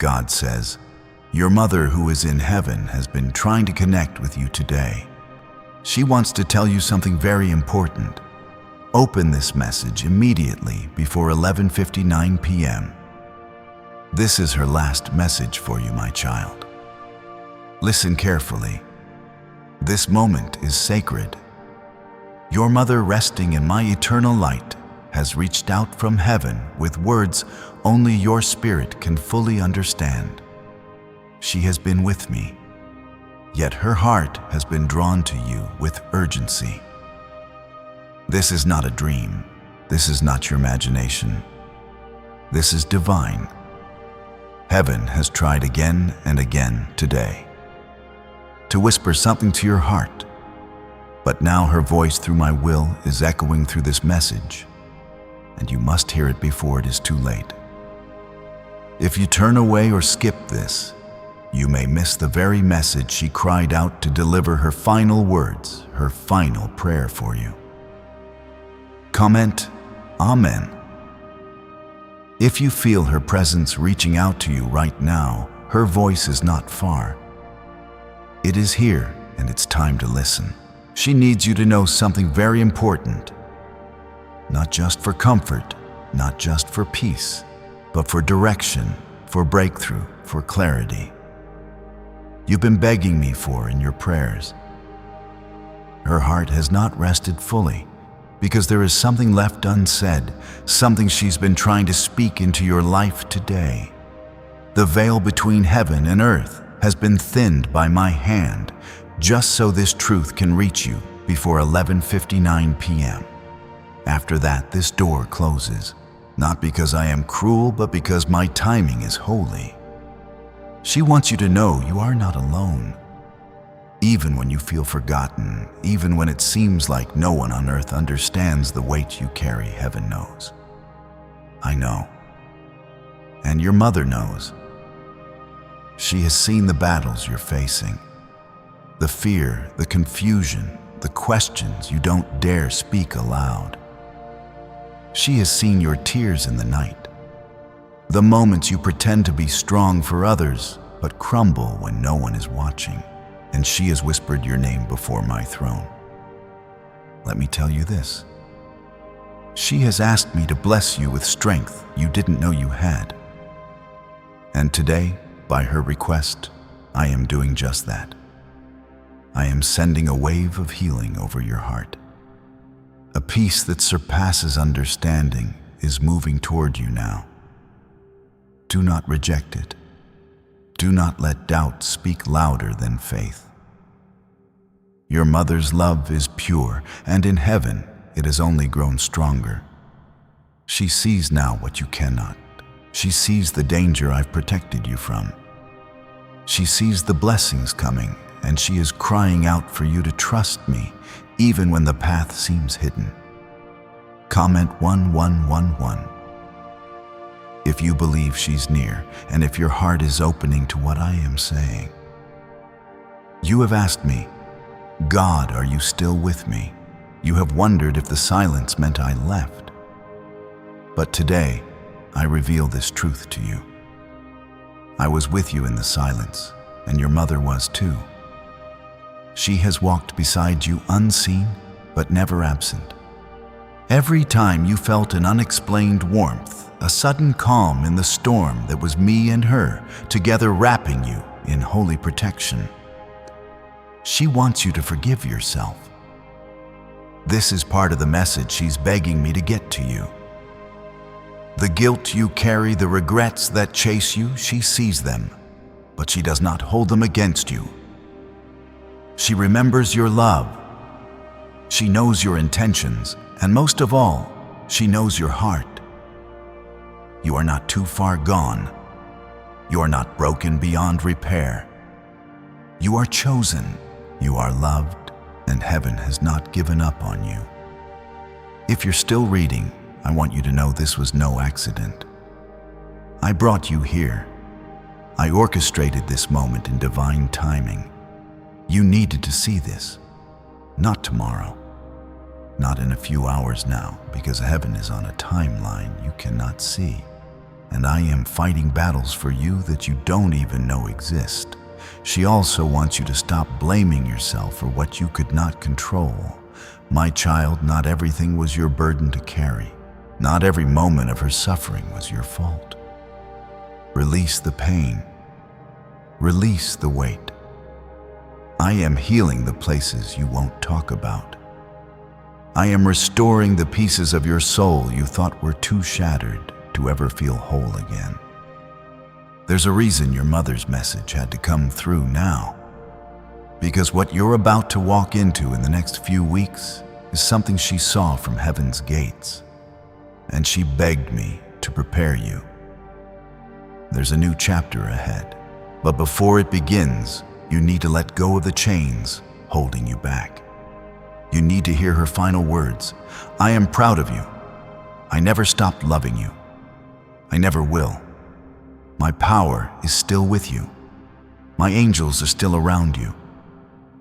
God says, "Your mother who is in heaven has been trying to connect with you today. She wants to tell you something very important. Open this message immediately before 11:59 p.m. This is her last message for you, my child. Listen carefully. This moment is sacred. Your mother, resting in my eternal light, has reached out from heaven with words only your spirit can fully understand. She has been with me, yet her heart has been drawn to you with urgency. This is not a dream. This is not your imagination. This is divine. Heaven has tried again and again today to whisper something to your heart, but now her voice through my will is echoing through this message, and you must hear it before it is too late. If you turn away or skip this, you may miss the very message she cried out to deliver, her final words, her final prayer for you. Comment Amen if you feel her presence reaching out to you right now. Her voice is not far. It is here, and it's time to listen. She needs you to know something very important, not just for comfort, not just for peace, but for direction, for breakthrough, for clarity. You've been begging me for in your prayers. Her heart has not rested fully because there is something left unsaid, something she's been trying to speak into your life today. The veil between heaven and earth has been thinned by my hand, just so this truth can reach you before 11:59 p.m. After that, this door closes, not because I am cruel, but because my timing is holy. She wants you to know you are not alone. Even when you feel forgotten, even when it seems like no one on earth understands the weight you carry, heaven knows. I know. And your mother knows. She has seen the battles you're facing, the fear, the confusion, the questions you don't dare speak aloud. She has seen your tears in the night, the moments you pretend to be strong for others, but crumble when no one is watching. And she has whispered your name before my throne. Let me tell you this. She has asked me to bless you with strength you didn't know you had. And today, by her request, I am doing just that. I am sending a wave of healing over your heart. A peace that surpasses understanding is moving toward you now. Do not reject it. Do not let doubt speak louder than faith. Your mother's love is pure, and in heaven it has only grown stronger. She sees now what you cannot. She sees the danger I've protected you from. She sees the blessings coming, and she is crying out for you to trust me, even when the path seems hidden. Comment 1111. If you believe she's near, and if your heart is opening to what I am saying. You have asked me, God, are you still with me? You have wondered if the silence meant I left. But today, I reveal this truth to you. I was with you in the silence, and your mother was too. She has walked beside you unseen, but never absent. Every time you felt an unexplained warmth, a sudden calm in the storm that was me and her, together wrapping you in holy protection. She wants you to forgive yourself. This is part of the message she's begging me to get to you. The guilt you carry, the regrets that chase you, she sees them, but she does not hold them against you. She remembers your love. She knows your intentions, and most of all, she knows your heart. You are not too far gone. You are not broken beyond repair. You are chosen. You are loved, and heaven has not given up on you. If you're still reading, I want you to know this was no accident. I brought you here. I orchestrated this moment in divine timing. You needed to see this. Not tomorrow. Not in a few hours now, because heaven is on a timeline you cannot see. and I am fighting battles for you that you don't even know exist. She also wants you to stop blaming yourself for what you could not control. My child, not everything was your burden to carry. Not every moment of her suffering was your fault. Release the pain. Release the weight. I am healing the places you won't talk about. I am restoring the pieces of your soul you thought were too shattered to ever feel whole again. There's a reason your mother's message had to come through now. Because what you're about to walk into in the next few weeks is something she saw from heaven's gates. And she begged me to prepare you. There's a new chapter ahead. But before it begins, you need to let go of the chains holding you back. You need to hear her final words. I am proud of you. I never stopped loving you. I never will. My power is still with you. My angels are still around you.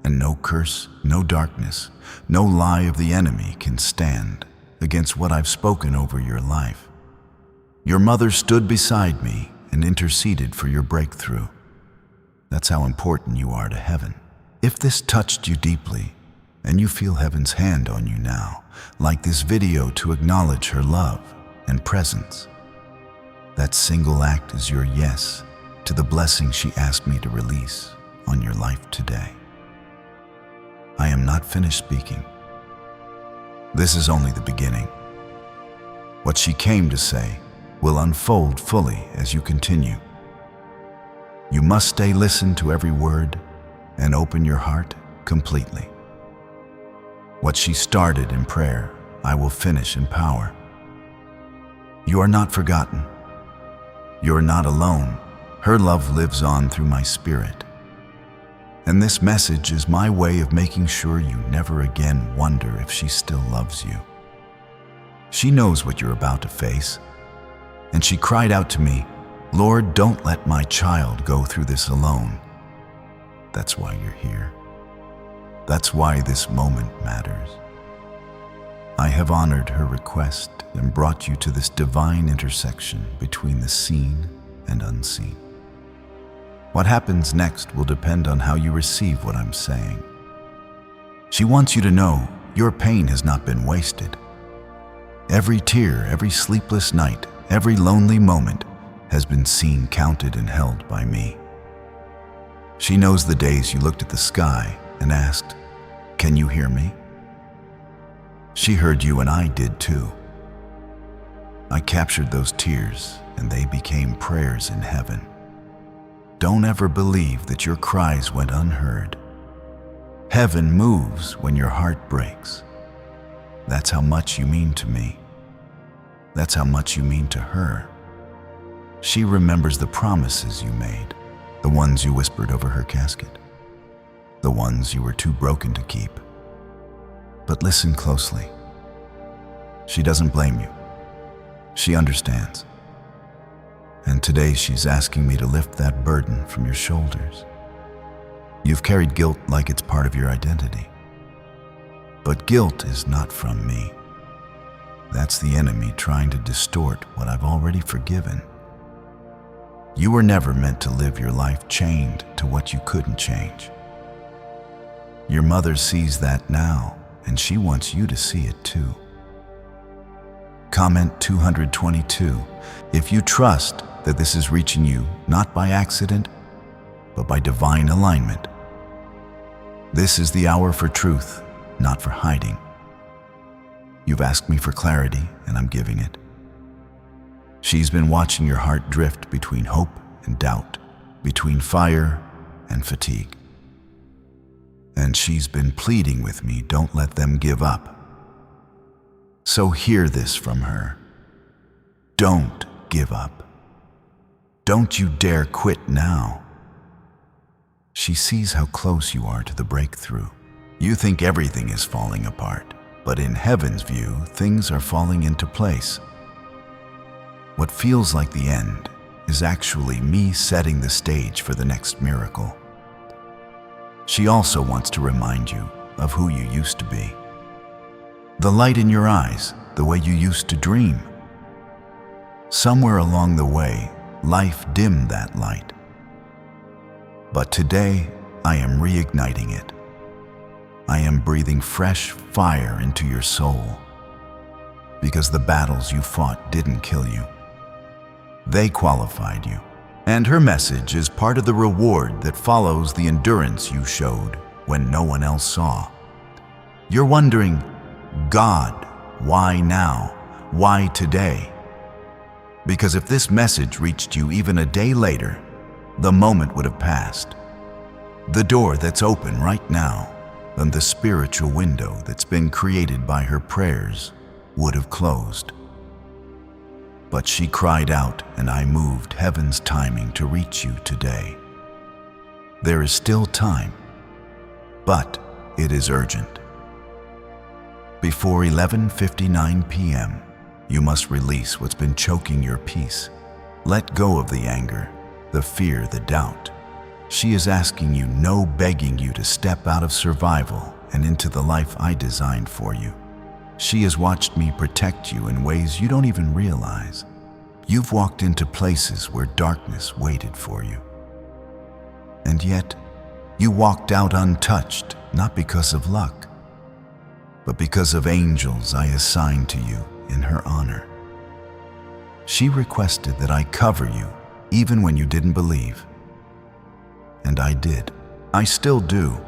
And no curse, no darkness, no lie of the enemy can stand against what I've spoken over your life. Your mother stood beside me and interceded for your breakthrough. That's how important you are to heaven. If this touched you deeply, and you feel heaven's hand on you now, like this video to acknowledge her love and presence, that single act is your yes to the blessing she asked me to release on your life today. I am not finished speaking. This is only the beginning. What she came to say will unfold fully as you continue. You must stay listened to every word and open your heart completely. What she started in prayer, I will finish in power. You are not forgotten. You are not alone. Her love lives on through my spirit. And this message is my way of making sure you never again wonder if she still loves you. She knows what you're about to face, and she cried out to me, Lord, don't let my child go through this alone. That's why you're here. That's why this moment matters. I have honored her request and brought you to this divine intersection between the seen and unseen. What happens next will depend on how you receive what I'm saying. She wants you to know your pain has not been wasted. Every tear, every sleepless night, every lonely moment has been seen, counted, and held by me. She knows the days you looked at the sky and asked, "Can you hear me?" She heard you, and I did too. I captured those tears, and they became prayers in heaven. Don't ever believe that your cries went unheard. Heaven moves when your heart breaks. That's how much you mean to me. That's how much you mean to her. She remembers the promises you made, the ones you whispered over her casket, the ones you were too broken to keep. But listen closely. She doesn't blame you. She understands. And today she's asking me to lift that burden from your shoulders. You've carried guilt like it's part of your identity. But guilt is not from me. That's the enemy trying to distort what I've already forgiven. You were never meant to live your life chained to what you couldn't change. Your mother sees that now, and she wants you to see it too. Comment 222 if you trust that this is reaching you not by accident, but by divine alignment. This is the hour for truth, not for hiding. You've asked me for clarity, and I'm giving it. She's been watching your heart drift between hope and doubt, between fire and fatigue. And she's been pleading with me, don't let them give up. So hear this from her. Don't give up. Don't you dare quit now. She sees how close you are to the breakthrough. You think everything is falling apart, but in heaven's view, things are falling into place. What feels like the end is actually me setting the stage for the next miracle. She also wants to remind you of who you used to be. The light in your eyes, the way you used to dream. Somewhere along the way, life dimmed that light. But today, I am reigniting it. I am breathing fresh fire into your soul. Because the battles you fought didn't kill you. They qualified you. And her message is part of the reward that follows the endurance you showed when no one else saw. You're wondering, God, why now? Why today? Because if this message reached you even a day later, the moment would have passed. The door that's open right now, and the spiritual window that's been created by her prayers, would have closed. But she cried out, and I moved heaven's timing to reach you today. There is still time, but it is urgent. Before 11:59 p.m., you must release what's been choking your peace. Let go of the anger, the fear, the doubt. She is asking you, no begging you to step out of survival and into the life I designed for you. She has watched me protect you in ways you don't even realize. You've walked into places where darkness waited for you. And yet, you walked out untouched, not because of luck, but because of angels I assigned to you in her honor. She requested that I cover you even when you didn't believe. And I did. I still do.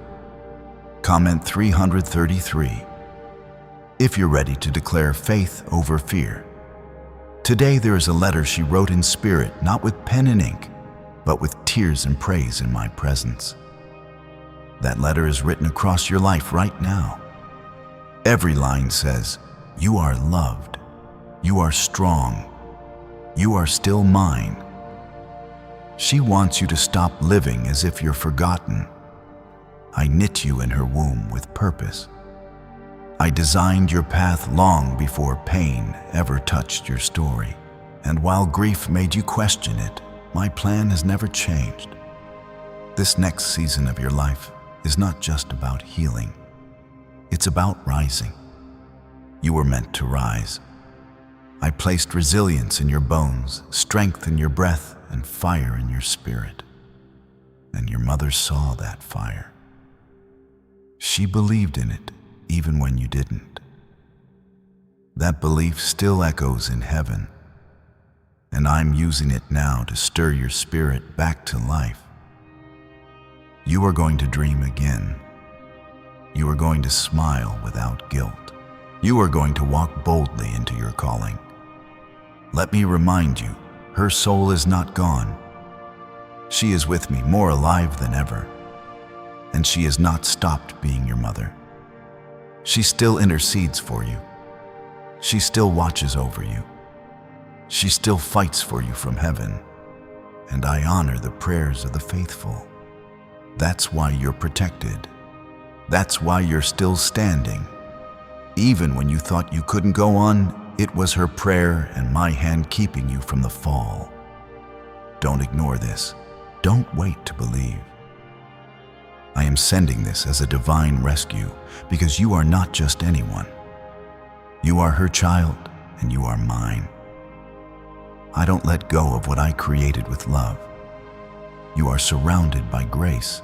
Comment 333. If you're ready to declare faith over fear. Today there is a letter she wrote in spirit, not with pen and ink, but with tears and praise in my presence. That letter is written across your life right now. Every line says, you are loved, you are strong, you are still mine. She wants you to stop living as if you're forgotten. I knit you in her womb with purpose. I designed your path long before pain ever touched your story. And while grief made you question it, my plan has never changed. This next season of your life is not just about healing. It's about rising. You were meant to rise. I placed resilience in your bones, strength in your breath, and fire in your spirit. And your mother saw that fire. She believed in it even when you didn't. That belief still echoes in heaven, and I'm using it now to stir your spirit back to life. You are going to dream again. You are going to smile without guilt. You are going to walk boldly into your calling. Let me remind you, her soul is not gone. She is with me, more alive than ever. And she has not stopped being your mother. She still intercedes for you. She still watches over you. She still fights for you from heaven. And I honor the prayers of the faithful. That's why you're protected. That's why you're still standing. Even when you thought you couldn't go on, it was her prayer and my hand keeping you from the fall. Don't ignore this. Don't wait to believe. I am sending this as a divine rescue because you are not just anyone. You are her child and you are mine. I don't let go of what I created with love. You are surrounded by grace.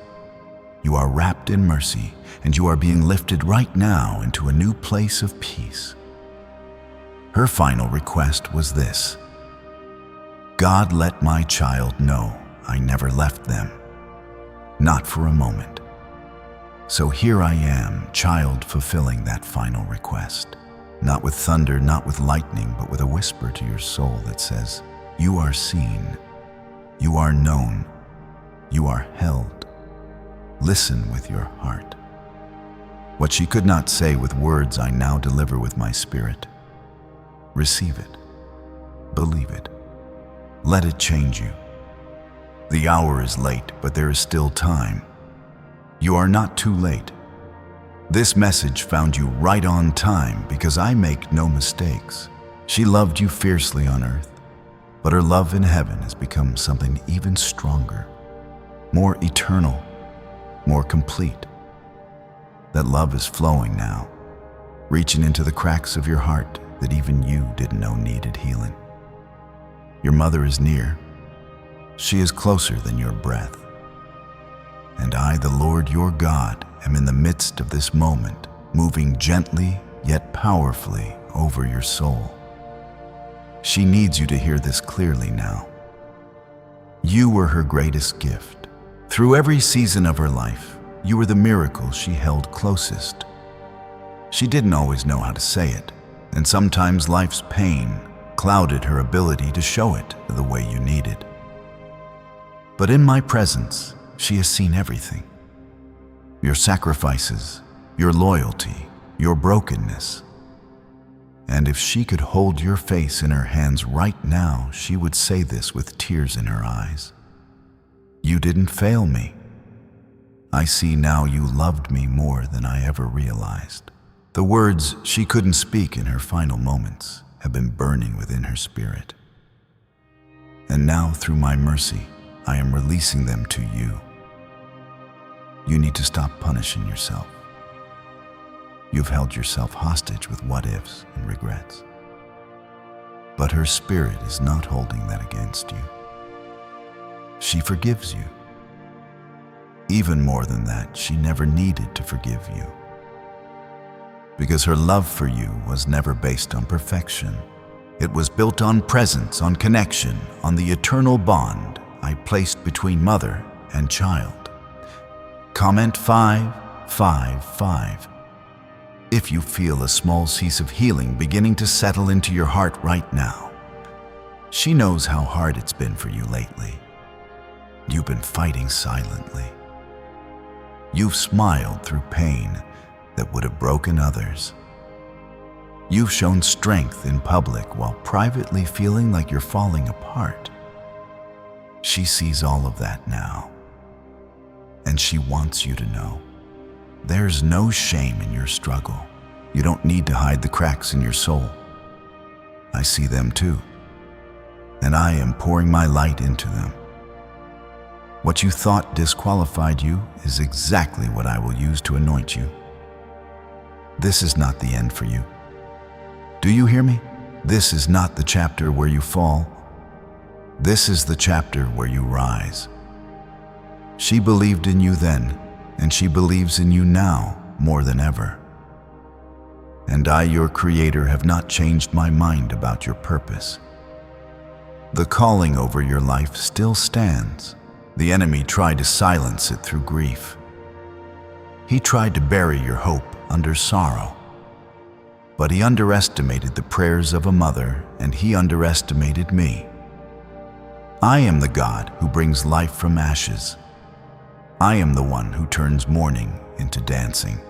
You are wrapped in mercy, and you are being lifted right now into a new place of peace. Her final request was this: God, let my child know I never left them, not for a moment. So here I am, child, fulfilling that final request. Not with thunder, not with lightning, but with a whisper to your soul that says, you are seen, you are known, you are held. Listen with your heart. What she could not say with words, I now deliver with my spirit. Receive it. Believe it. Let it change you. The hour is late, but there is still time. You are not too late. This message found you right on time because I make no mistakes. She loved you fiercely on earth, but her love in heaven has become something even stronger, more eternal, more complete. That love is flowing now, reaching into the cracks of your heart that even you didn't know needed healing. Your mother is near. She is closer than your breath. And I, the Lord your God, am in the midst of this moment, moving gently yet powerfully over your soul. She needs you to hear this clearly now. You were her greatest gift. Through every season of her life, you were the miracle she held closest. She didn't always know how to say it, and sometimes life's pain clouded her ability to show it the way you needed. But in my presence, she has seen everything. Your sacrifices, your loyalty, your brokenness. And if she could hold your face in her hands right now, she would say this with tears in her eyes. You didn't fail me. I see now you loved me more than I ever realized. The words she couldn't speak in her final moments have been burning within her spirit. And now, through my mercy, I am releasing them to you. You need to stop punishing yourself. You've held yourself hostage with what-ifs and regrets. But her spirit is not holding that against you. She forgives you. Even more than that, she never needed to forgive you. Because her love for you was never based on perfection. It was built on presence, on connection, on the eternal bond I placed between mother and child. Comment 555. If you feel a small cease of healing beginning to settle into your heart right now. She knows how hard it's been for you lately. You've been fighting silently. You've smiled through pain that would have broken others. You've shown strength in public while privately feeling like you're falling apart. She sees all of that now, and she wants you to know. There's no shame in your struggle. You don't need to hide the cracks in your soul. I see them too, and I am pouring my light into them. What you thought disqualified you is exactly what I will use to anoint you. This is not the end for you. Do you hear me? This is not the chapter where you fall. This is the chapter where you rise. She believed in you then, and she believes in you now more than ever. And I, your Creator, have not changed my mind about your purpose. The calling over your life still stands. The enemy tried to silence it through grief. He tried to bury your hope under sorrow. But he underestimated the prayers of a mother, and he underestimated me. I am the God who brings life from ashes. I am the one who turns mourning into dancing.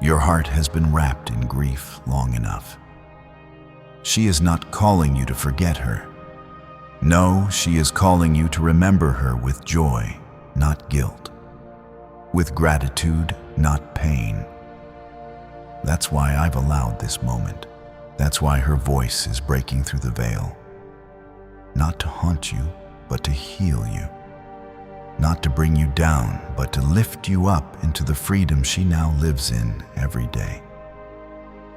Your heart has been wrapped in grief long enough. She is not calling you to forget her. No, she is calling you to remember her with joy, not guilt. With gratitude, not pain. That's why I've allowed this moment. That's why her voice is breaking through the veil. Not to haunt you, but to heal you. Not to bring you down, but to lift you up into the freedom she now lives in every day.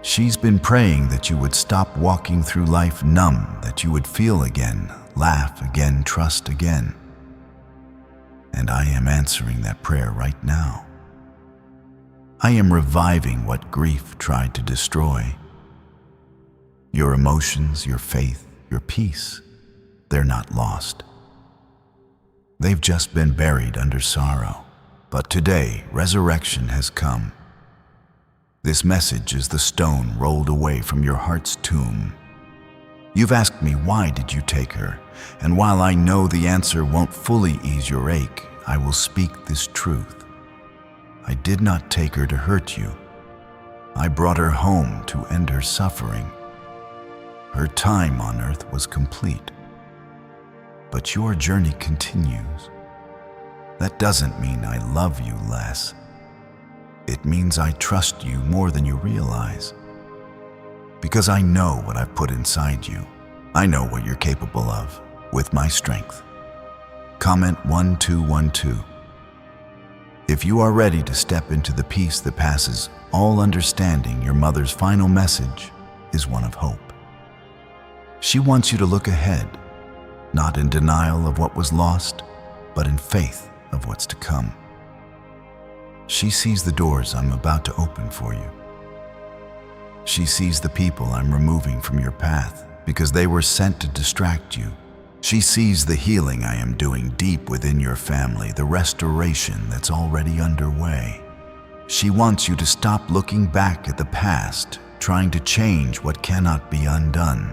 She's been praying that you would stop walking through life numb, that you would feel again, laugh again, trust again. And I am answering that prayer right now. I am reviving what grief tried to destroy. Your emotions, your faith, your peace, they're not lost. They've just been buried under sorrow. But today, resurrection has come. This message is the stone rolled away from your heart's tomb. You've asked me, why did you take her? And while I know the answer won't fully ease your ache, I will speak this truth. I did not take her to hurt you. I brought her home to end her suffering. Her time on earth was complete. But your journey continues. That doesn't mean I love you less. It means I trust you more than you realize. Because I know what I've put inside you. I know what you're capable of with my strength. Comment 1212. If you are ready to step into the peace that passes all understanding, your mother's final message is one of hope. She wants you to look ahead, not in denial of what was lost, but in faith of what's to come. She sees the doors I'm about to open for you. She sees the people I'm removing from your path because they were sent to distract you. She sees the healing I am doing deep within your family, the restoration that's already underway. She wants you to stop looking back at the past, trying to change what cannot be undone.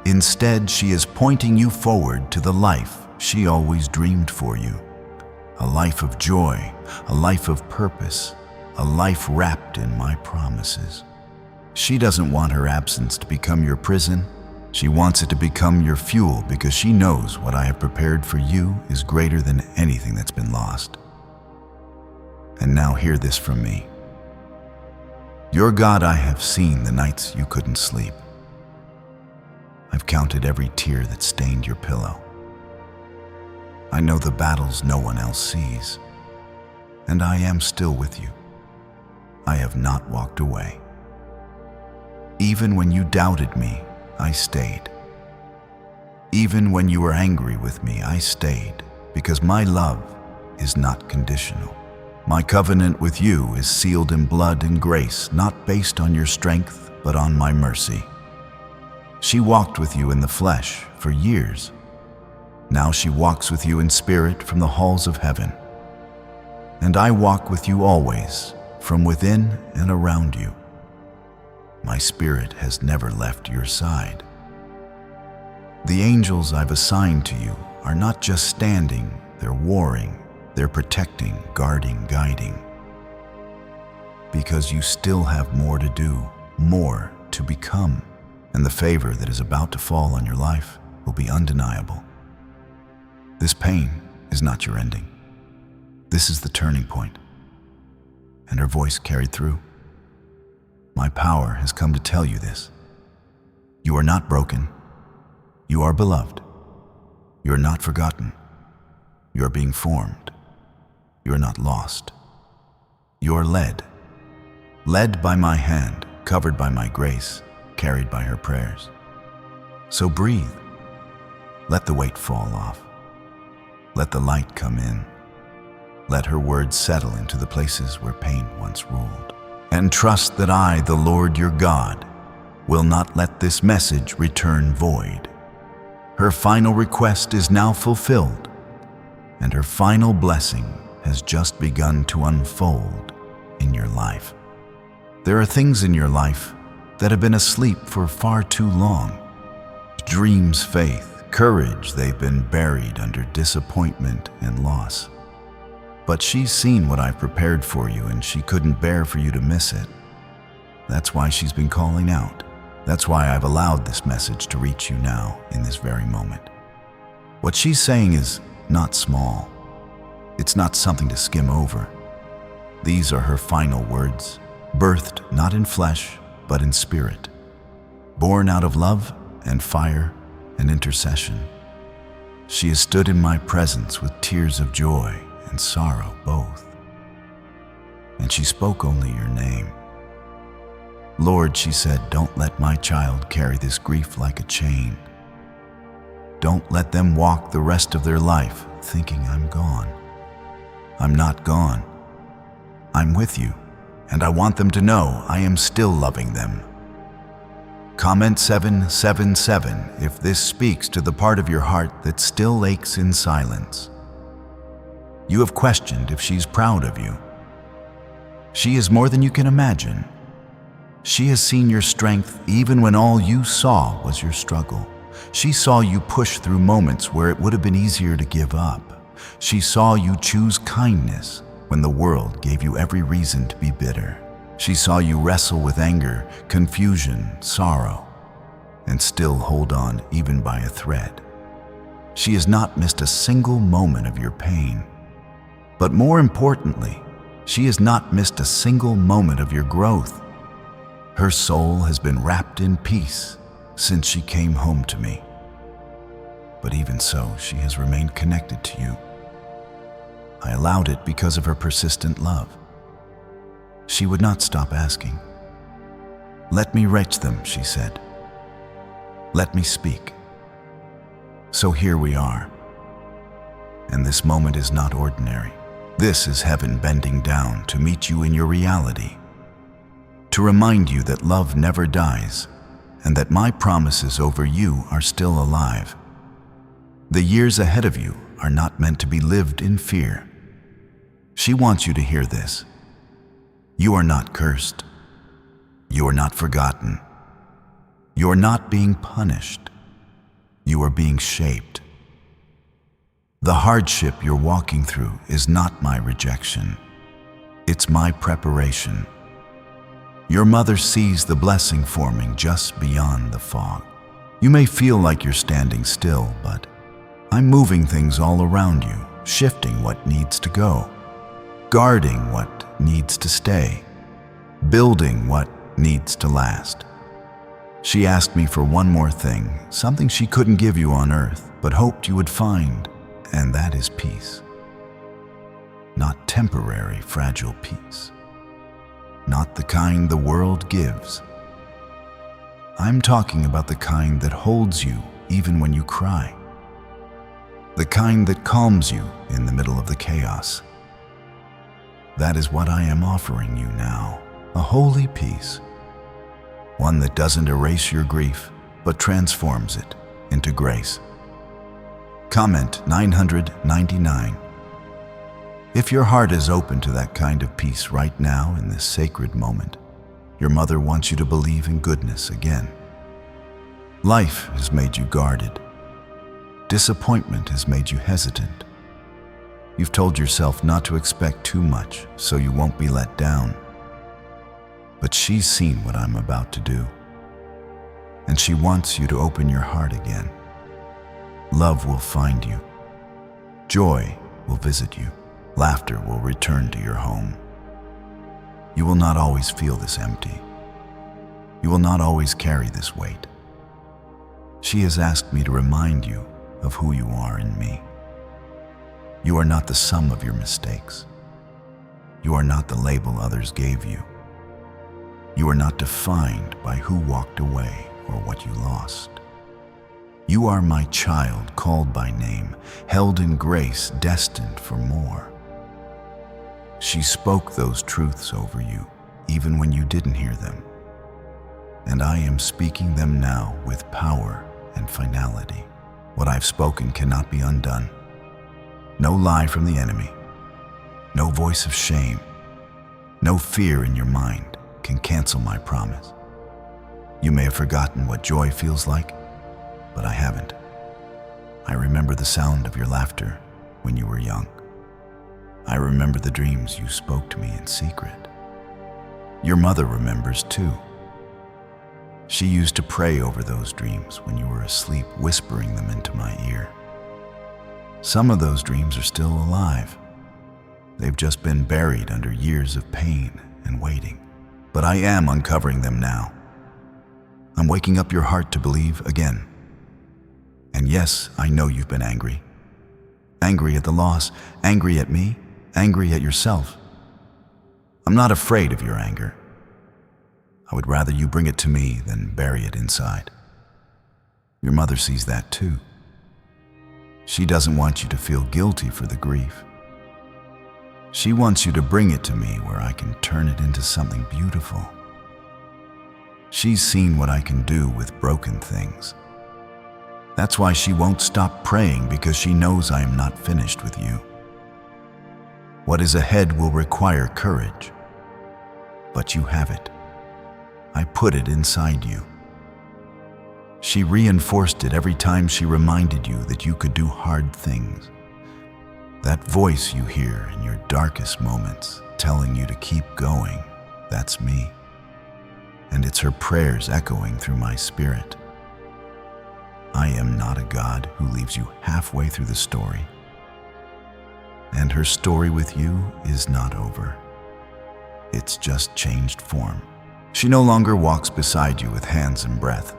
Instead, she is pointing you forward to the life she always dreamed for you. A life of joy, a life of purpose, a life wrapped in my promises. She doesn't want her absence to become your prison. She wants it to become your fuel because she knows what I have prepared for you is greater than anything that's been lost. And now hear this from me. Your God, I have seen the nights you couldn't sleep. I've counted every tear that stained your pillow. I know the battles no one else sees, and I am still with you. I have not walked away. Even when you doubted me, I stayed. Even when you were angry with me, I stayed, because my love is not conditional. My covenant with you is sealed in blood and grace, not based on your strength, but on my mercy. She walked with you in the flesh for years. Now she walks with you in spirit from the halls of heaven. And I walk with you always, from within and around you. My spirit has never left your side. The angels I've assigned to you are not just standing, they're warring, they're protecting, guarding, guiding. Because you still have more to do, more to become, and the favor that is about to fall on your life will be undeniable. This pain is not your ending. This is the turning point. And her voice carried through. My power has come to tell you this. You are not broken. You are beloved. You are not forgotten. You are being formed. You are not lost. You are led by my hand, covered by my grace, carried by her prayers. So breathe. Let the weight fall off. Let the light come in. Let her words settle into the places where pain once ruled. And trust that I, the Lord your God, will not let this message return void. Her final request is now fulfilled, and her final blessing has just begun to unfold in your life. There are things in your life that have been asleep for far too long. Dreams, faith, courage, they've been buried under disappointment and loss. But she's seen what I've prepared for you, and she couldn't bear for you to miss it. That's why she's been calling out. That's why I've allowed this message to reach you now, in this very moment. What she's saying is not small. It's not something to skim over. These are her final words, birthed not in flesh, but in spirit, born out of love and fire and intercession. She has stood in my presence with tears of joy and sorrow both. And she spoke only your name. Lord, she said, don't let my child carry this grief like a chain. Don't let them walk the rest of their life thinking I'm gone. I'm not gone. I'm with you, and I want them to know I am still loving them. Comment 777 if this speaks to the part of your heart that still aches in silence. You have questioned if she's proud of you. She is more than you can imagine. She has seen your strength even when all you saw was your struggle. She saw you push through moments where it would have been easier to give up. She saw you choose kindness when the world gave you every reason to be bitter. She saw you wrestle with anger, confusion, sorrow, and still hold on even by a thread. She has not missed a single moment of your pain. But more importantly, she has not missed a single moment of your growth. Her soul has been wrapped in peace since she came home to me. But even so, she has remained connected to you. I allowed it because of her persistent love. She would not stop asking. Let me reach them, she said. Let me speak. So here we are. And this moment is not ordinary. This is heaven bending down to meet you in your reality, to remind you that love never dies and that my promises over you are still alive. The years ahead of you are not meant to be lived in fear. She wants you to hear this. You are not cursed. You are not forgotten. You are not being punished. You are being shaped. The hardship you're walking through is not my rejection. It's my preparation. Your mother sees the blessing forming just beyond the fog. You may feel like you're standing still, but I'm moving things all around you, shifting what needs to go, guarding what needs to stay, building what needs to last. She asked me for one more thing, something she couldn't give you on earth, but hoped you would find, and that is peace. Not temporary, fragile peace. Not the kind the world gives. I'm talking about the kind that holds you even when you cry. The kind that calms you in the middle of the chaos. That is what I am offering you now, a holy peace. One that doesn't erase your grief, but transforms it into grace. Comment 999. If your heart is open to that kind of peace right now in this sacred moment, your mother wants you to believe in goodness again. Life has made you guarded. Disappointment has made you hesitant. You've told yourself not to expect too much so you won't be let down. But she's seen what I'm about to do, and she wants you to open your heart again. Love will find you. Joy will visit you. Laughter will return to your home. You will not always feel this empty. You will not always carry this weight. She has asked me to remind you of who you are in me. You are not the sum of your mistakes. You are not the label others gave you. You are not defined by who walked away or what you lost. You are my child, called by name, held in grace, destined for more. She spoke those truths over you, even when you didn't hear them. And I am speaking them now with power and finality. What I've spoken cannot be undone. No lie from the enemy, no voice of shame, no fear in your mind can cancel my promise. You may have forgotten what joy feels like, but I haven't. I remember the sound of your laughter when you were young. I remember the dreams you spoke to me in secret. Your mother remembers too. She used to pray over those dreams when you were asleep, whispering them into my ear. Some of those dreams are still alive. They've just been buried under years of pain and waiting. But I am uncovering them now. I'm waking up your heart to believe again. And yes, I know you've been angry. Angry at the loss, angry at me, angry at yourself. I'm not afraid of your anger. I would rather you bring it to me than bury it inside. Your mother sees that too. She doesn't want you to feel guilty for the grief. She wants you to bring it to me where I can turn it into something beautiful. She's seen what I can do with broken things. That's why she won't stop praying, because she knows I am not finished with you. What is ahead will require courage, but you have it. I put it inside you. She reinforced it every time she reminded you that you could do hard things. That voice you hear in your darkest moments telling you to keep going, that's me. And it's her prayers echoing through my spirit. I am not a God who leaves you halfway through the story. And her story with you is not over. It's just changed form. She no longer walks beside you with hands and breath.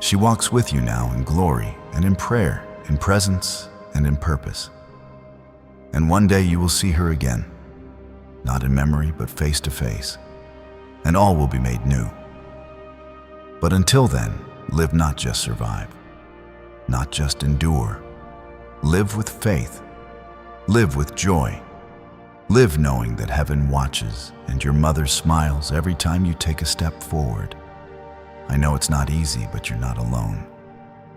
She walks with you now in glory and in prayer, in presence and in purpose. And one day you will see her again, not in memory, but face to face, and all will be made new. But until then, Live, not just survive, not just endure. Live with faith. Live with joy. Live knowing that heaven watches and your mother smiles every time you take a step forward. I know it's not easy, but you're not alone.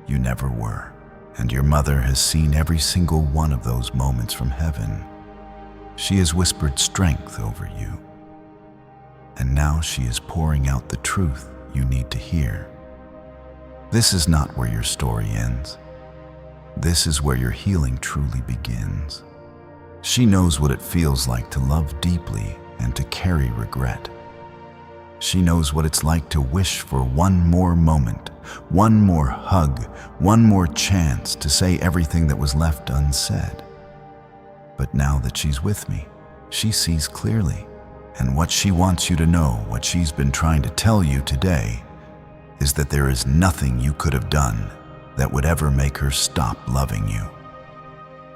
You never were. And your mother has seen every single one of those moments from heaven. She has whispered strength over you. And now she is pouring out the truth you need to hear. This is not where your story ends. This is where your healing truly begins. She knows what it feels like to love deeply and to carry regret. She knows what it's like to wish for one more moment, one more hug, one more chance to say everything that was left unsaid. But now that she's with me, she sees clearly. And what she wants you to know, what she's been trying to tell you today, is that there is nothing you could have done that would ever make her stop loving you.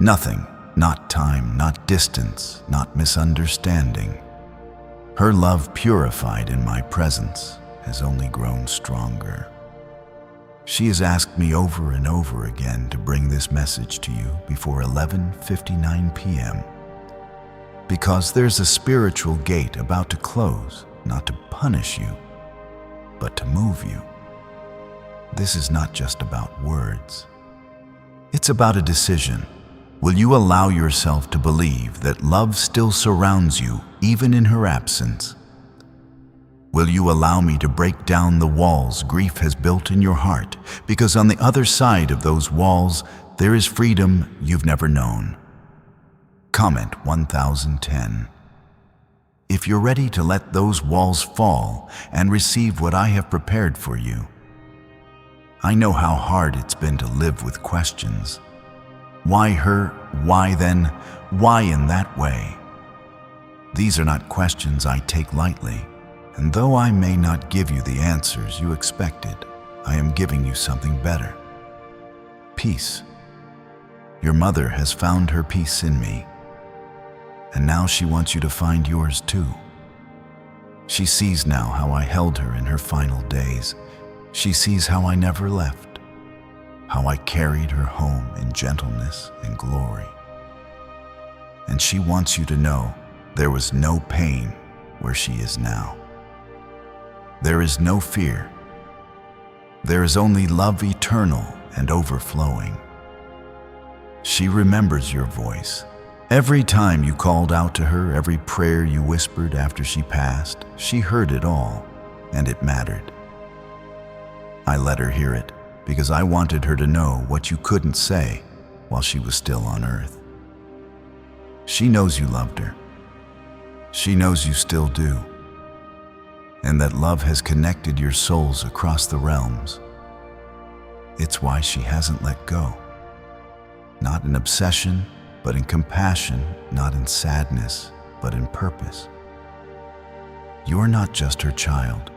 Nothing, not time, not distance, not misunderstanding. Her love, purified in my presence, has only grown stronger. She has asked me over and over again to bring this message to you before 11:59 p.m. because there's a spiritual gate about to close, not to punish you, but to move you. This is not just about words. It's about a decision. Will you allow yourself to believe that love still surrounds you, even in her absence? Will you allow me to break down the walls grief has built in your heart, because on the other side of those walls, there is freedom you've never known? Comment 1010. If you're ready to let those walls fall and receive what I have prepared for you. I know how hard it's been to live with questions. Why her? Why then? Why in that way? These are not questions I take lightly, and though I may not give you the answers you expected, I am giving you something better. Peace. Your mother has found her peace in me, and now she wants you to find yours too. She sees now how I held her in her final days. She sees how I never left, how I carried her home in gentleness and glory. And she wants you to know there was no pain where she is now. There is no fear. There is only love eternal and overflowing. She remembers your voice. Every time you called out to her, every prayer you whispered after she passed, she heard it all, and it mattered. I let her hear it because I wanted her to know what you couldn't say while she was still on earth. She knows you loved her. She knows you still do, and that love has connected your souls across the realms. It's why she hasn't let go. Not in obsession, but in compassion, not in sadness, but in purpose. You're not just her child.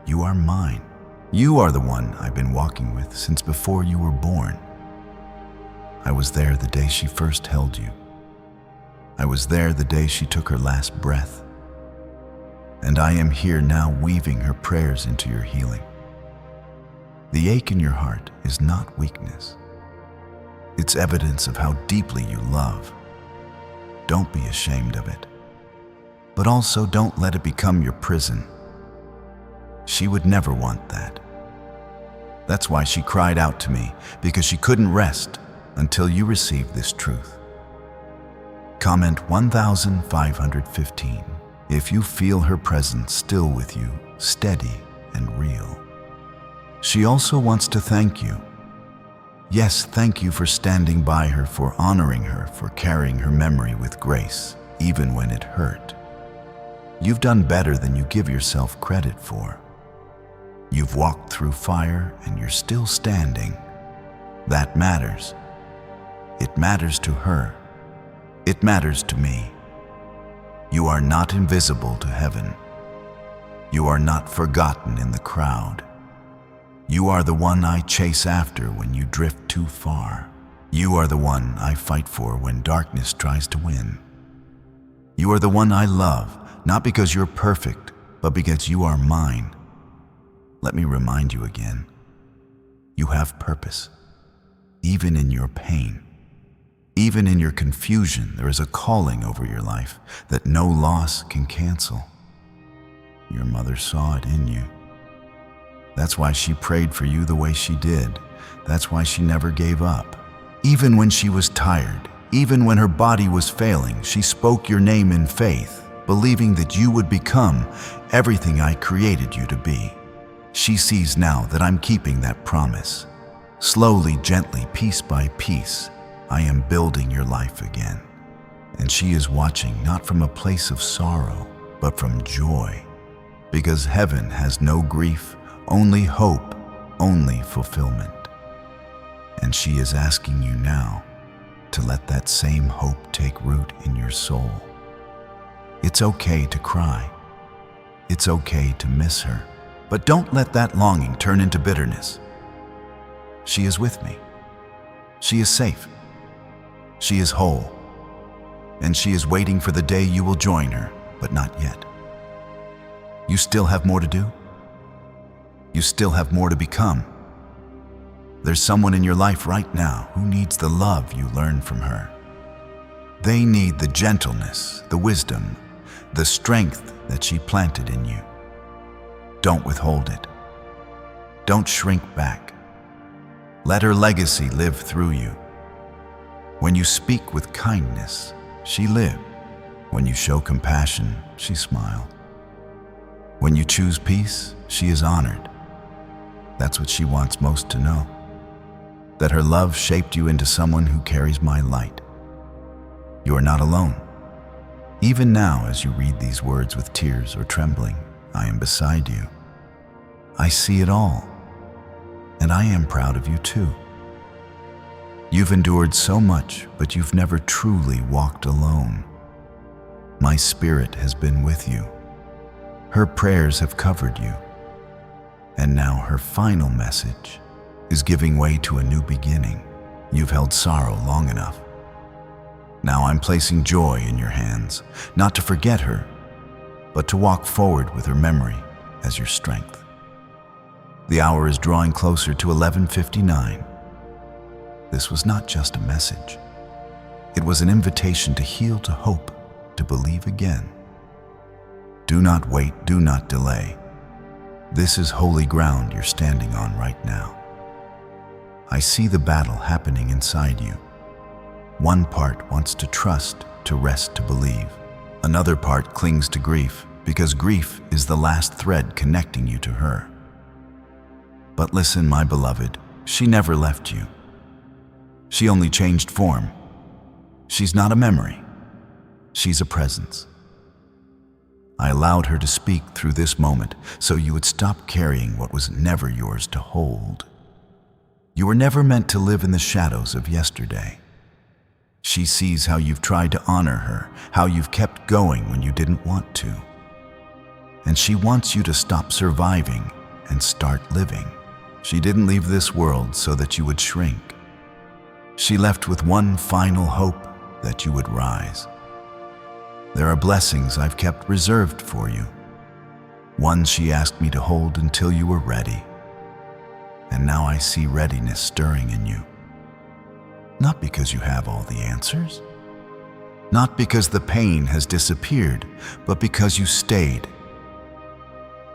You are mine. You are the one I've been walking with since before you were born. I was there the day she first held you. I was there the day she took her last breath. And I am here now weaving her prayers into your healing. The ache in your heart is not weakness. It's evidence of how deeply you love. Don't be ashamed of it. But also don't let it become your prison. She would never want that. That's why she cried out to me, because she couldn't rest until you received this truth. Comment 1515 if you feel her presence still with you, steady and real. She also wants to thank you. Yes, thank you for standing by her, for honoring her, for carrying her memory with grace, even when it hurt. You've done better than you give yourself credit for. You've walked through fire and you're still standing. That matters. It matters to her. It matters to me. You are not invisible to heaven. You are not forgotten in the crowd. You are the one I chase after when you drift too far. You are the one I fight for when darkness tries to win. You are the one I love, not because you're perfect, but because you are mine. Let me remind you again, You have purpose, even in your pain. Even in your confusion, there is a calling over your life that no loss can cancel. Your mother saw it in you. That's why she prayed for you the way she did. That's why she never gave up. Even when she was tired, even when her body was failing, she spoke your name in faith, believing that you would become everything I created you to be. She sees now that I'm keeping that promise. Slowly, gently, piece by piece, I am building your life again. And she is watching not from a place of sorrow, but from joy. Because heaven has no grief, only hope, only fulfillment. And she is asking you now to let that same hope take root in your soul. It's okay to cry. It's okay to miss her. But don't let that longing turn into bitterness. She is with me. She is safe. She is whole. And she is waiting for the day you will join her, but not yet. You still have more to do. You still have more to become. There's someone in your life right now who needs the love you learned from her. They need the gentleness, the wisdom, the strength that she planted in you. Don't withhold it. Don't shrink back. Let her legacy live through you. When you speak with kindness, she lived. When you show compassion, she smiled. When you choose peace, she is honored. That's what she wants most to know. That her love shaped you into someone who carries my light. You are not alone. Even now, as you read these words with tears or trembling, I am beside you. I see it all, and I am proud of you too. You've endured so much, but you've never truly walked alone. My spirit has been with you. Her prayers have covered you. And now her final message is giving way to a new beginning. You've held sorrow long enough. Now I'm placing joy in your hands, not to forget her, but to walk forward with her memory as your strength. The hour is drawing closer to 11:59. This was not just a message. It was an invitation to heal, to hope, to believe again. Do not wait, do not delay. This is holy ground you're standing on right now. I see the battle happening inside you. One part wants to trust, to rest, to believe. Another part clings to grief, because grief is the last thread connecting you to her. But listen, my beloved, she never left you. She only changed form. She's not a memory. She's a presence. I allowed her to speak through this moment so you would stop carrying what was never yours to hold. You were never meant to live in the shadows of yesterday. She sees how you've tried to honor her, how you've kept going when you didn't want to. And she wants you to stop surviving and start living. She didn't leave this world so that you would shrink. She left with one final hope, that you would rise. There are blessings I've kept reserved for you. One she asked me to hold until you were ready. And now I see readiness stirring in you. Not because you have all the answers. Not because the pain has disappeared, but because you stayed.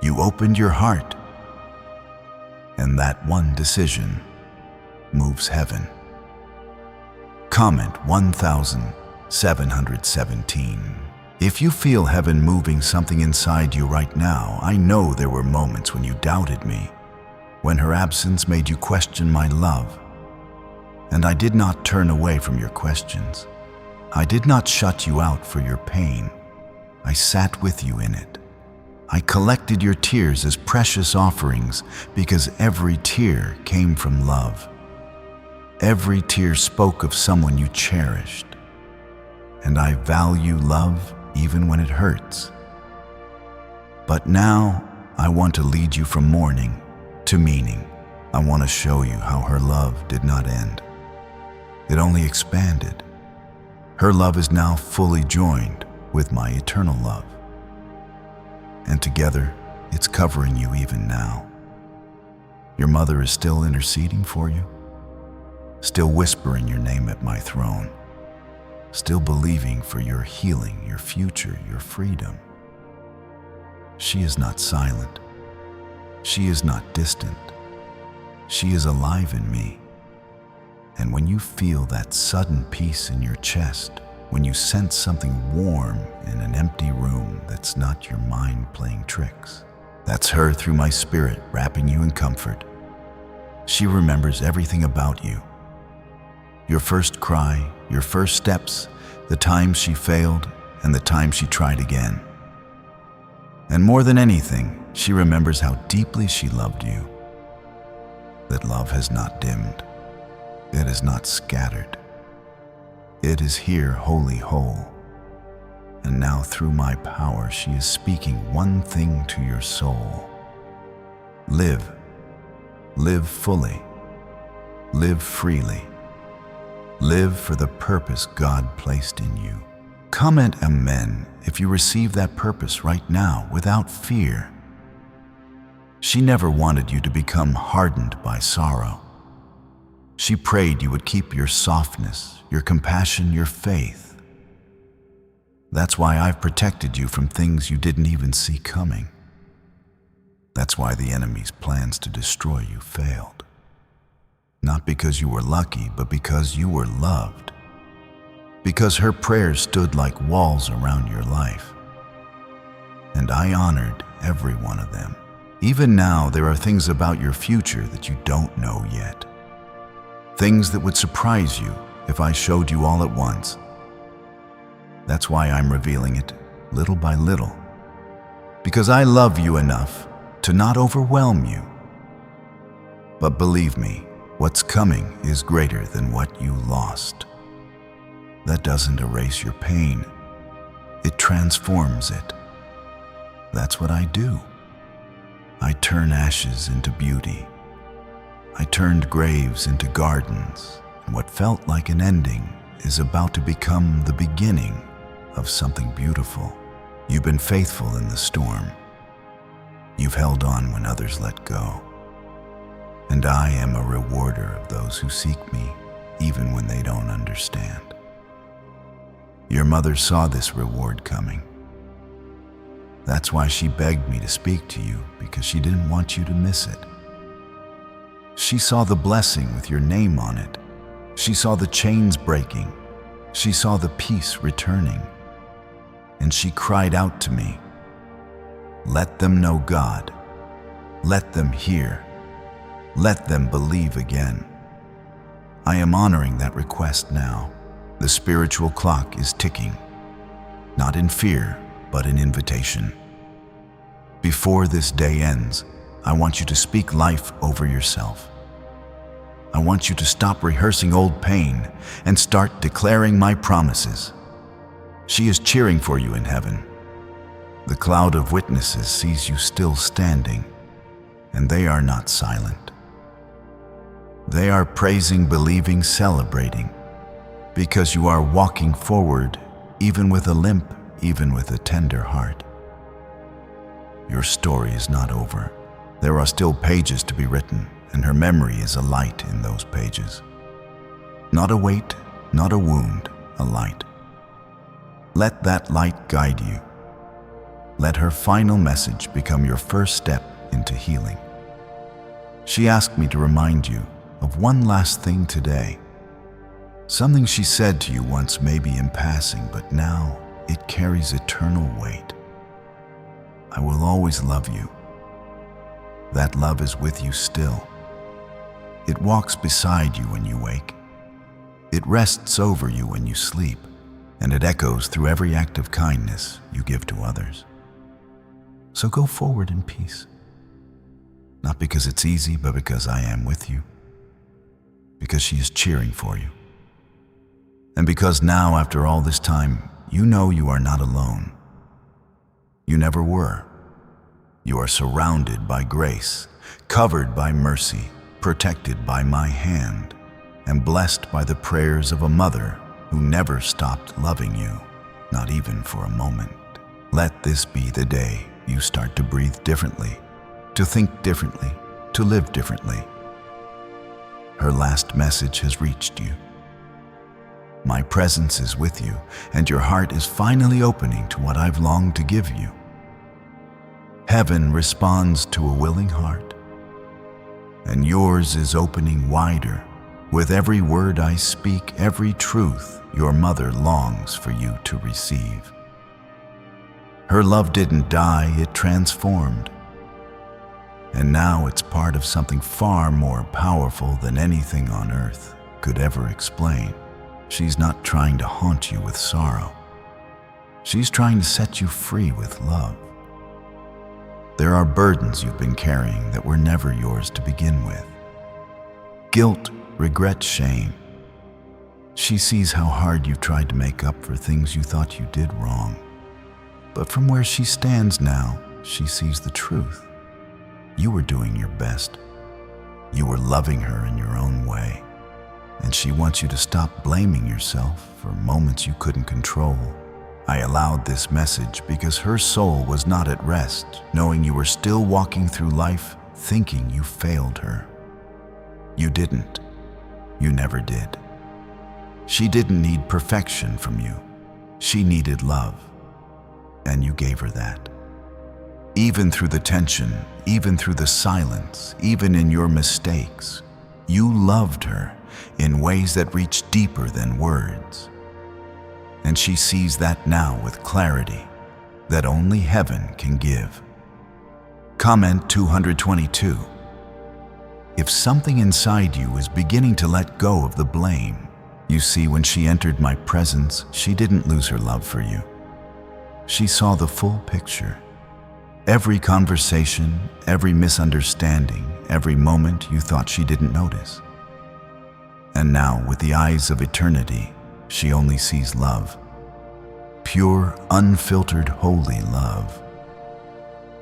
You opened your heart. And that one decision moves heaven. Comment 1717. If you feel heaven moving something inside you right now, I know there were moments when you doubted me, when her absence made you question my love. And I did not turn away from your questions. I did not shut you out for your pain. I sat with you in it. I collected your tears as precious offerings because every tear came from love. Every tear spoke of someone you cherished. And I value love even when it hurts. But now I want to lead you from mourning to meaning. I want to show you how her love did not end. It only expanded. Her love is now fully joined with my eternal love. And together, it's covering you even now. Your mother is still interceding for you, still whispering your name at my throne, still believing for your healing, your future, your freedom. She is not silent. She is not distant. She is alive in me. And when you feel that sudden peace in your chest, when you sense something warm in an empty room that's not your mind playing tricks, that's her through my spirit wrapping you in comfort. She remembers everything about you. Your first cry, your first steps, the times she failed, and the times she tried again. And more than anything, she remembers how deeply she loved you. That love has not dimmed. It is not scattered. It is here wholly whole. And now through my power, she is speaking one thing to your soul. Live. Live fully. Live freely. Live for the purpose God placed in you. Comment Amen if you receive that purpose right now without fear. She never wanted you to become hardened by sorrow. She prayed you would keep your softness, your compassion, your faith. That's why I've protected you from things you didn't even see coming. That's why the enemy's plans to destroy you failed. Not because you were lucky, but because you were loved. Because her prayers stood like walls around your life. And I honored every one of them. Even now, there are things about your future that you don't know yet. Things that would surprise you if I showed you all at once. That's why I'm revealing it little by little. Because I love you enough to not overwhelm you. But believe me, what's coming is greater than what you lost. That doesn't erase your pain. It transforms it. That's what I do. I turn ashes into beauty. I turned graves into gardens, and what felt like an ending is about to become the beginning of something beautiful. You've been faithful in the storm. You've held on when others let go. And I am a rewarder of those who seek me, even when they don't understand. Your mother saw this reward coming. That's why she begged me to speak to you, because she didn't want you to miss it. She saw the blessing with your name on it. She saw the chains breaking. She saw the peace returning. And she cried out to me, "Let them know God. Let them hear. Let them believe again." I am honoring that request now. The spiritual clock is ticking, not in fear, but in invitation. Before this day ends, I want you to speak life over yourself. I want you to stop rehearsing old pain and start declaring my promises. She is cheering for you in heaven. The cloud of witnesses sees you still standing, and they are not silent. They are praising, believing, celebrating, because you are walking forward, even with a limp, even with a tender heart. Your story is not over. There are still pages to be written, and her memory is a light in those pages. Not a weight, not a wound, a light. Let that light guide you. Let her final message become your first step into healing. She asked me to remind you of one last thing today. Something she said to you once may be in passing, but now it carries eternal weight. I will always love you. That love is with you still. It walks beside you when you wake. It rests over you when you sleep, and it echoes through every act of kindness you give to others. So go forward in peace. Not because it's easy, but because I am with you. Because she is cheering for you. And because now, after all this time, you know you are not alone. You never were. You are surrounded by grace, covered by mercy, protected by my hand, and blessed by the prayers of a mother who never stopped loving you, not even for a moment. Let this be the day you start to breathe differently, to think differently, to live differently. Her last message has reached you. My presence is with you, and your heart is finally opening to what I've longed to give you. Heaven responds to a willing heart, and yours is opening wider. With every word I speak, every truth your mother longs for you to receive. Her love didn't die, it transformed. And now it's part of something far more powerful than anything on earth could ever explain. She's not trying to haunt you with sorrow. She's trying to set you free with love. There are burdens you've been carrying that were never yours to begin with. Guilt, regret, shame. She sees how hard you've tried to make up for things you thought you did wrong. But from where she stands now, she sees the truth. You were doing your best. You were loving her in your own way. And she wants you to stop blaming yourself for moments you couldn't control. I allowed this message because her soul was not at rest, knowing you were still walking through life thinking you failed her. You didn't. You never did. She didn't need perfection from you. She needed love. And you gave her that. Even through the tension, even through the silence, even in your mistakes, you loved her in ways that reach deeper than words. And she sees that now with clarity that only heaven can give. Comment 222. If something inside you is beginning to let go of the blame, you see, when she entered my presence, she didn't lose her love for you. She saw the full picture. Every conversation, every misunderstanding, every moment you thought she didn't notice. And now, with the eyes of eternity, she only sees love. Pure, unfiltered, holy love.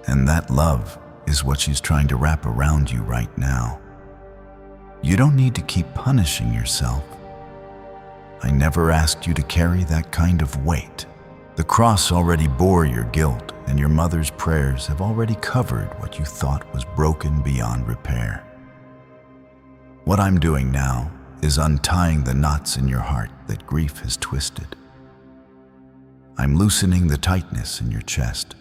And that love is what she's trying to wrap around you right now. You don't need to keep punishing yourself. I never asked you to carry that kind of weight. The cross already bore your guilt, and your mother's prayers have already covered what you thought was broken beyond repair. What I'm doing now is untying the knots in your heart that grief has twisted. I'm loosening the tightness in your chest.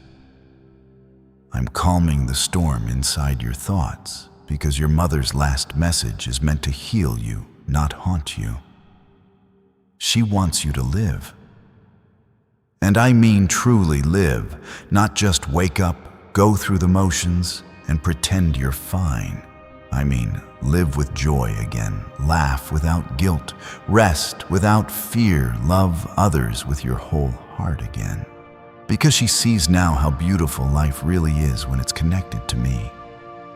I'm calming the storm inside your thoughts, because your mother's last message is meant to heal you, not haunt you. She wants you to live. And I mean truly live, not just wake up, go through the motions, and pretend you're fine. I mean, live with joy again, laugh without guilt, rest without fear, love others with your whole heart again. Because she sees now how beautiful life really is when it's connected to me.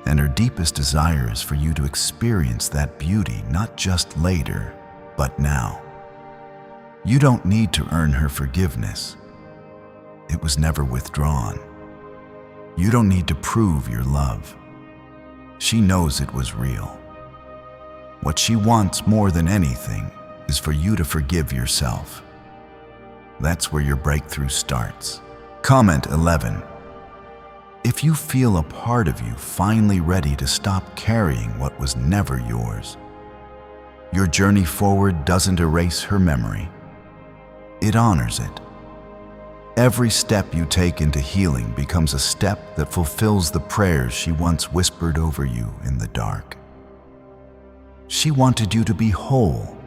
And her deepest desire is for you to experience that beauty, not just later, but now. You don't need to earn her forgiveness. It was never withdrawn. You don't need to prove your love. She knows it was real. What she wants more than anything is for you to forgive yourself. That's where your breakthrough starts. Comment 11. If you feel a part of you finally ready to stop carrying what was never yours, your journey forward doesn't erase her memory. It honors it. Every step you take into healing becomes a step that fulfills the prayers she once whispered over you in the dark. She wanted you to be whole.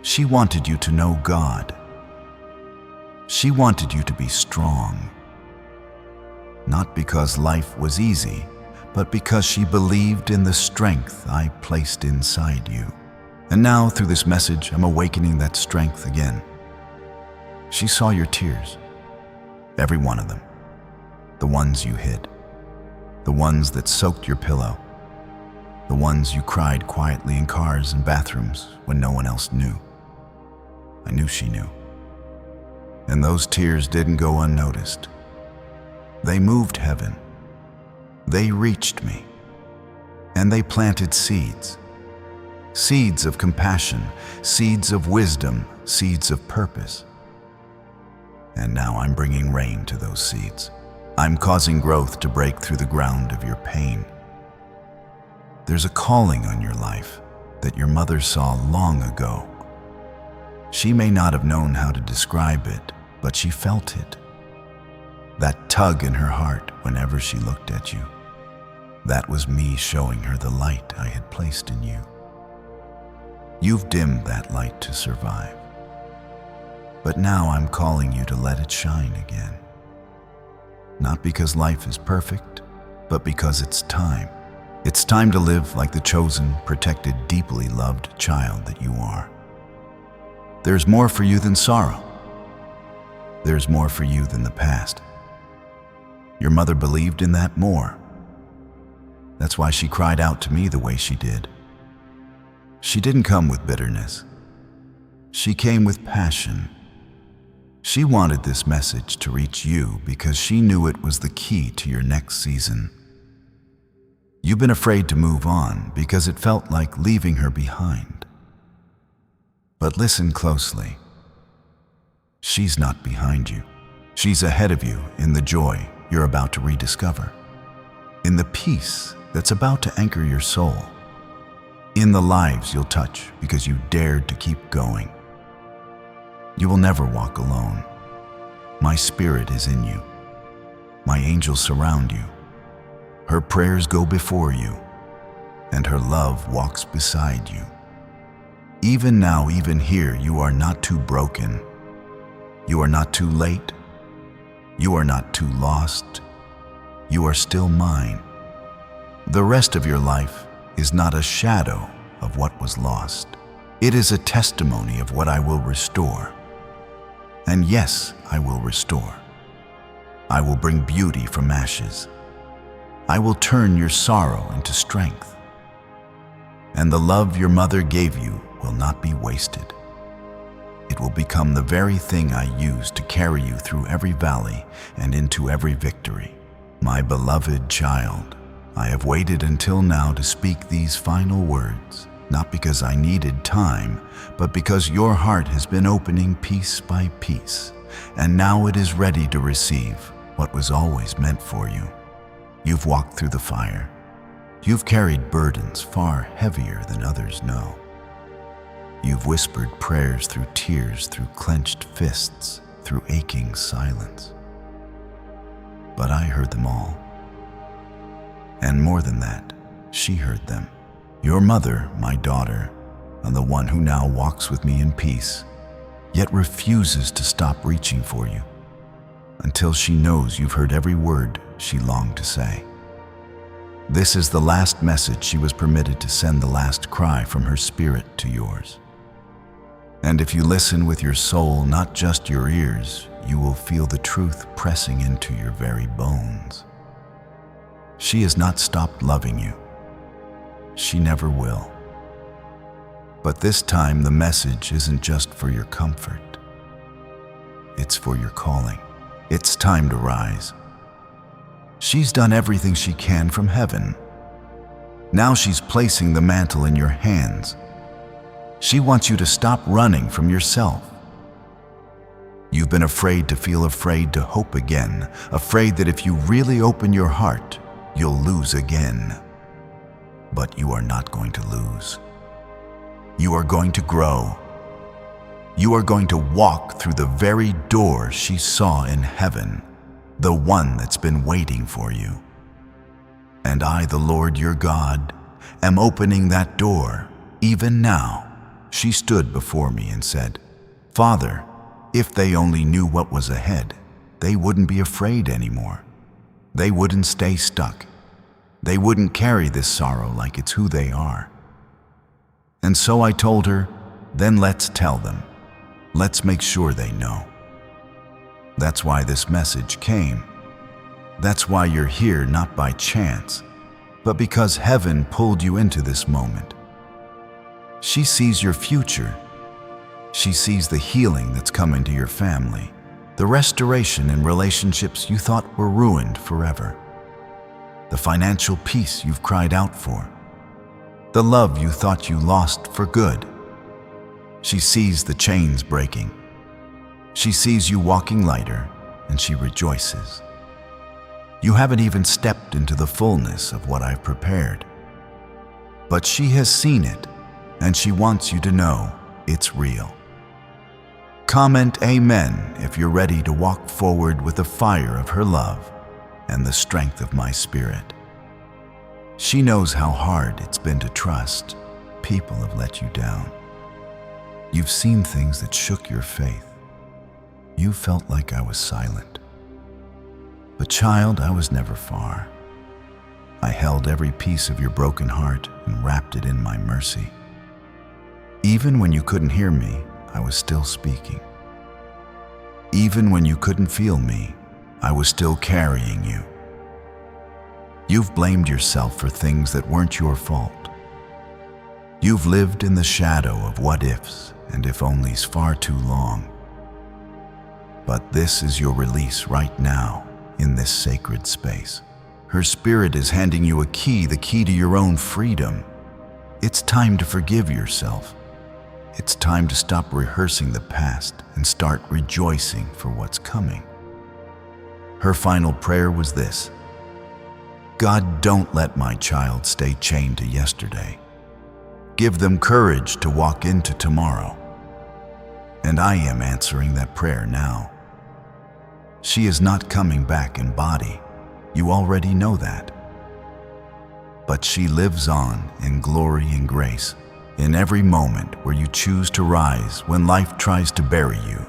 She wanted you to know God. She wanted you to be strong. Not because life was easy, but because she believed in the strength I placed inside you. And now, through this message, I'm awakening that strength again. She saw your tears, every one of them, the ones you hid, the ones that soaked your pillow, the ones you cried quietly in cars and bathrooms when no one else knew. I knew she knew. And those tears didn't go unnoticed. They moved heaven. They reached me. And they planted seeds. Seeds of compassion, seeds of wisdom, seeds of purpose. And now I'm bringing rain to those seeds. I'm causing growth to break through the ground of your pain. There's a calling on your life that your mother saw long ago. She may not have known how to describe it, but she felt it. That tug in her heart whenever she looked at you. That was me showing her the light I had placed in you. You've dimmed that light to survive. But now I'm calling you to let it shine again. Not because life is perfect, but because it's time. It's time to live like the chosen, protected, deeply loved child that you are. There's more for you than sorrow. There's more for you than the past. Your mother believed in that more. That's why she cried out to me the way she did. She didn't come with bitterness. She came with passion. She wanted this message to reach you because she knew it was the key to your next season. You've been afraid to move on because it felt like leaving her behind. But listen closely. She's not behind you. She's ahead of you in the joy you're about to rediscover, in the peace that's about to anchor your soul, in the lives you'll touch because you dared to keep going. You will never walk alone. My spirit is in you. My angels surround you. Her prayers go before you, and her love walks beside you. Even now, even here, you are not too broken. You are not too late. You are not too lost. You are still mine. The rest of your life is not a shadow of what was lost. It is a testimony of what I will restore. And yes, I will restore. I will bring beauty from ashes. I will turn your sorrow into strength. And the love your mother gave you will not be wasted. It will become the very thing I use to carry you through every valley and into every victory. My beloved child, I have waited until now to speak these final words, not because I needed time, but because your heart has been opening piece by piece, and now it is ready to receive what was always meant for you. You've walked through the fire. You've carried burdens far heavier than others know. You've whispered prayers through tears, through clenched fists, through aching silence. But I heard them all. And more than that, she heard them. Your mother, my daughter, and the one who now walks with me in peace, yet refuses to stop reaching for you until she knows you've heard every word she longed to say. This is the last message she was permitted to send, the last cry from her spirit to yours. And if you listen with your soul, not just your ears, you will feel the truth pressing into your very bones. She has not stopped loving you. She never will. But this time the message isn't just for your comfort. It's for your calling. It's time to rise. She's done everything she can from heaven. Now she's placing the mantle in your hands. She wants you to stop running from yourself. You've been afraid to feel afraid to hope again, afraid that if you really open your heart, you'll lose again. But you are not going to lose. You are going to grow. You are going to walk through the very door she saw in heaven, the one that's been waiting for you. And I, the Lord your God, am opening that door even now. She stood before me and said, Father, if they only knew what was ahead, they wouldn't be afraid anymore. They wouldn't stay stuck. They wouldn't carry this sorrow like it's who they are. And so I told her, then let's tell them. Let's make sure they know. That's why this message came. That's why you're here, not by chance, but because heaven pulled you into this moment. She sees your future. She sees the healing that's come into your family, the restoration in relationships you thought were ruined forever, the financial peace you've cried out for, the love you thought you lost for good. She sees the chains breaking. She sees you walking lighter, and she rejoices. You haven't even stepped into the fullness of what I've prepared. But she has seen it, and she wants you to know it's real. Comment Amen if you're ready to walk forward with the fire of her love and the strength of my spirit. She knows how hard it's been to trust. People have let you down. You've seen things that shook your faith. You felt like I was silent. But child, I was never far. I held every piece of your broken heart and wrapped it in my mercy. Even when you couldn't hear me, I was still speaking. Even when you couldn't feel me, I was still carrying you. You've blamed yourself for things that weren't your fault. You've lived in the shadow of what-ifs and if-onlys far too long. But this is your release right now in this sacred space. Her spirit is handing you a key, the key to your own freedom. It's time to forgive yourself. It's time to stop rehearsing the past and start rejoicing for what's coming. Her final prayer was this: God, don't let my child stay chained to yesterday. Give them courage to walk into tomorrow. And I am answering that prayer now. She is not coming back in body. You already know that. But she lives on in glory and grace. In every moment where you choose to rise when life tries to bury you,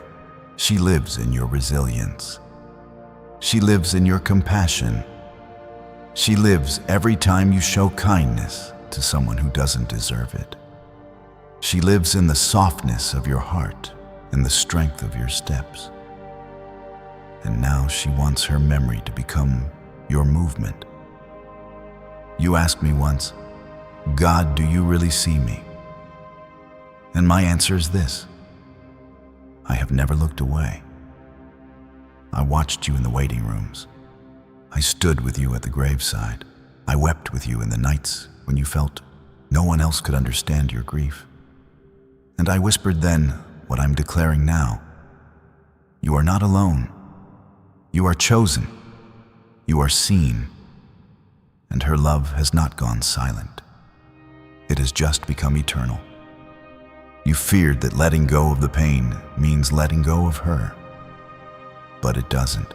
she lives in your resilience. She lives in your compassion. She lives every time you show kindness to someone who doesn't deserve it. She lives in the softness of your heart and the strength of your steps. And now she wants her memory to become your movement. You asked me once, God, do you really see me? And my answer is this: I have never looked away. I watched you in the waiting rooms. I stood with you at the graveside. I wept with you in the nights when you felt no one else could understand your grief. And I whispered then what I'm declaring now: you are not alone. You are chosen. You are seen. And her love has not gone silent. It has just become eternal. You feared that letting go of the pain means letting go of her. But it doesn't.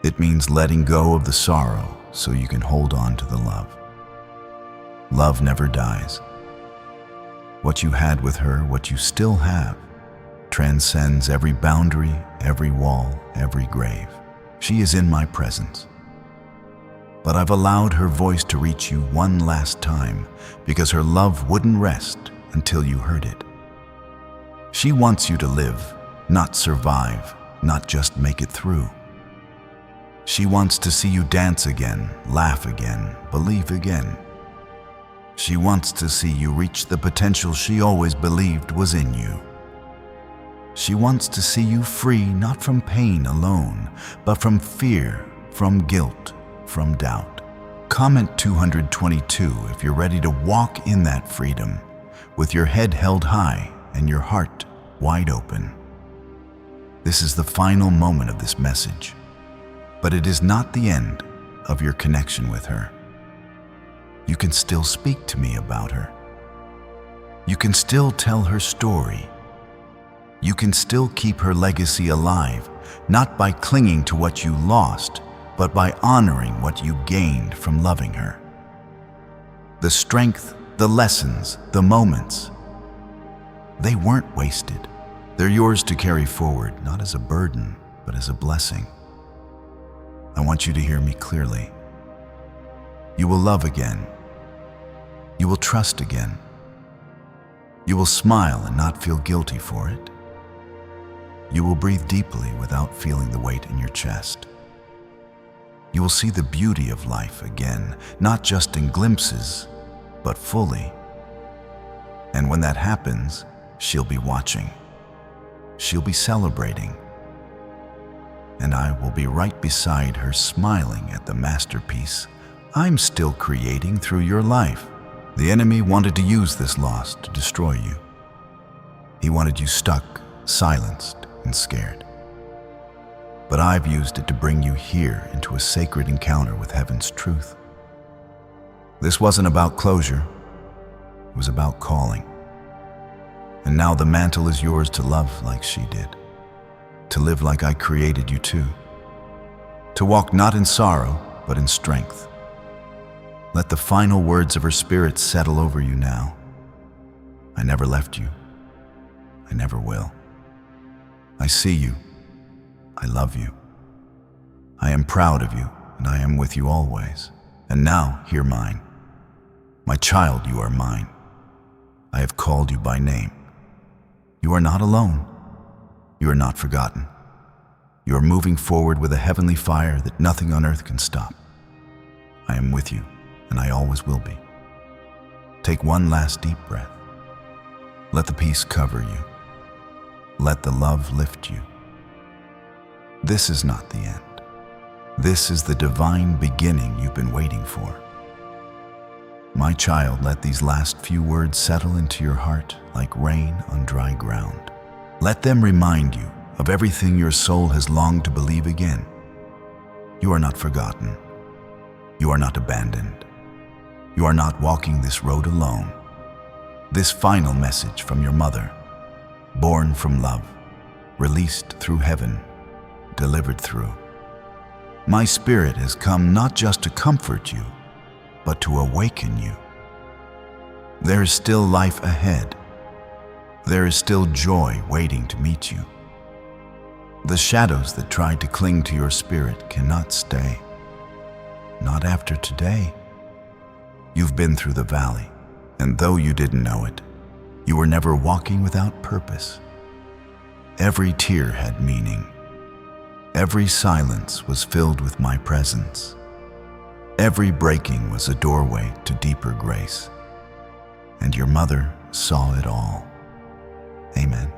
It means letting go of the sorrow so you can hold on to the love. Love never dies. What you had with her, what you still have, transcends every boundary, every wall, every grave. She is in my presence. But I've allowed her voice to reach you one last time because her love wouldn't rest until you heard it. She wants you to live, not survive, not just make it through. She wants to see you dance again, laugh again, believe again. She wants to see you reach the potential she always believed was in you. She wants to see you free, not from pain alone, but from fear, from guilt, from doubt. Comment 222 if you're ready to walk in that freedom, with your head held high and your heart wide open. This is the final moment of this message, but it is not the end of your connection with her. You can still speak to me about her. You can still tell her story. You can still keep her legacy alive, not by clinging to what you lost, but by honoring what you gained from loving her. The strength, the lessons, the moments, they weren't wasted. They're yours to carry forward, not as a burden, but as a blessing. I want you to hear me clearly. You will love again. You will trust again. You will smile and not feel guilty for it. You will breathe deeply without feeling the weight in your chest. You will see the beauty of life again, not just in glimpses, but fully. And when that happens, she'll be watching. She'll be celebrating. And I will be right beside her, smiling at the masterpiece I'm still creating through your life. The enemy wanted to use this loss to destroy you. He wanted you stuck, silenced, and scared. But I've used it to bring you here into a sacred encounter with heaven's truth. This wasn't about closure. It was about calling. And now the mantle is yours to love like she did, to live like I created you to walk not in sorrow, but in strength. Let the final words of her spirit settle over you now. I never left you. I never will. I see you. I love you. I am proud of you, and I am with you always. And now, hear mine. My child, you are mine. I have called you by name. You are not alone. You are not forgotten. You are moving forward with a heavenly fire that nothing on earth can stop. I am with you, and I always will be. Take one last deep breath. Let the peace cover you. Let the love lift you. This is not the end. This is the divine beginning you've been waiting for. My child, let these last few words settle into your heart like rain on dry ground. Let them remind you of everything your soul has longed to believe again. You are not forgotten. You are not abandoned. You are not walking this road alone. This final message from your mother, born from love, released through heaven, delivered through. My spirit has come not just to comfort you, but to awaken you. There is still life ahead. There is still joy waiting to meet you. The shadows that tried to cling to your spirit cannot stay. Not after today. You've been through the valley, and though you didn't know it, you were never walking without purpose. Every tear had meaning. Every silence was filled with my presence. Every breaking was a doorway to deeper grace. And your mother saw it all. Amen.